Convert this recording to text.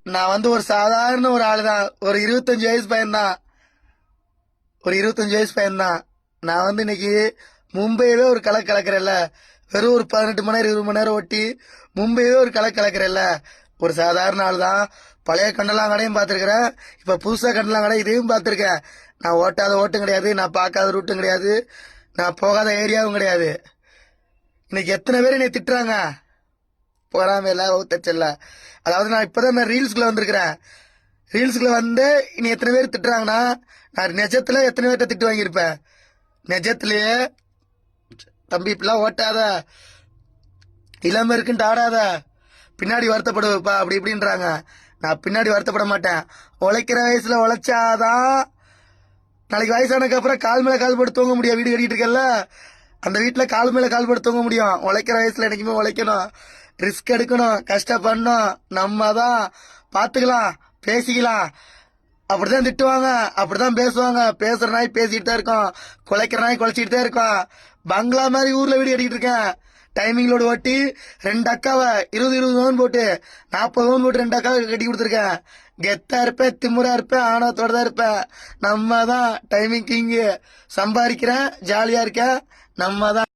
நான் ஒரு சாதாரண ஒரு ஆளு தான். ஒரு 25 வயசு பையன்தான். ஒரு 25 வயசு பையன்தான். நான் இன்னைக்கு மும்பையவே ஒரு கலக்கு கலக்கிறேன்ல. வெறும் ஒரு 18 மணி நேரம் 20 மணி நேரம் ஓட்டி மும்பையவே ஒரு கலக்கு கலக்கிறேன்ல. ஒரு சாதாரண ஆள் தான். பழைய கண்டலாங்கடையும் பார்த்துருக்கிறேன். இப்ப புதுசா கண்டலாங்கடை இதையும் பார்த்துருக்கேன். நான் ஓட்டாத ஓட்டும் கிடையாது. நான் பார்க்காத ரூட்டும் கிடையாது. நான் போகாத ஏரியாவும் கிடையாது. இன்னைக்கு எத்தனை பேர் என்னை திட்டுறாங்க. பொறாமையில ஊத்தச்சல்ல. அதாவது நான் இப்பதான் நான் ரீல்ஸ்குள்ள வந்திருக்கிறேன். ரீல்ஸ்குள்ள இனி எத்தனை பேர் திட்டுறாங்கன்னா, நான் நிஜத்துல எத்தனை பேர்ட்ட திட்டு வாங்கியிருப்பேன். நிஜத்திலேயே தம்பி இப்பெல்லாம் ஓட்டாத, இளம இருக்குன்ட்டு ஆடாத, பின்னாடி வருத்தப்படுவப்பா அப்படி இப்படின்றாங்க. நான் பின்னாடி வருத்தப்பட மாட்டேன். உழைக்கிற வயசுல உழைச்சாதான் நாளைக்கு வயசானதுக்கு அப்புறம் கால் மேல கால் போட்டு தூங்க முடியும். வீடு கட்டிட்டு இருக்கல, அந்த வீட்டுல கால் மேல கால் போட்டு தூங்க முடியும். உழைக்கிற வயசுல என்னைக்குமே உழைக்கணும், ரிஸ்க் எடுக்கணும், கஷ்டப்படணும். நம்ம தான் பாத்துக்கலாம், பேசிக்கலாம். அப்படிதான் திட்டுவாங்க, அப்படிதான் பேசுவாங்க. பேசுற நாய் பேசிட்டு தான் இருக்கோம், குலைக்கிற நாய் குலைச்சிட்டு தான் இருக்கோம். பங்களா மாதிரி ஊர்ல வீடு கட்டிட்டு இருக்கேன். டைமிங்களோட ஓட்டி 2 அக்காவை 20 பவுன் போட்டு 40 பவுன் போட்டு 2 அக்காவை கட்டி கொடுத்துருக்கேன். கெத்தா இருப்பேன், திமுறா இருப்பேன், ஆணவத்தோட தான் இருப்பேன். நம்ம தான் டைமிங் கிங்கு. சம்பாதிக்கிறேன், ஜாலியா இருக்கேன். நம்ம தான்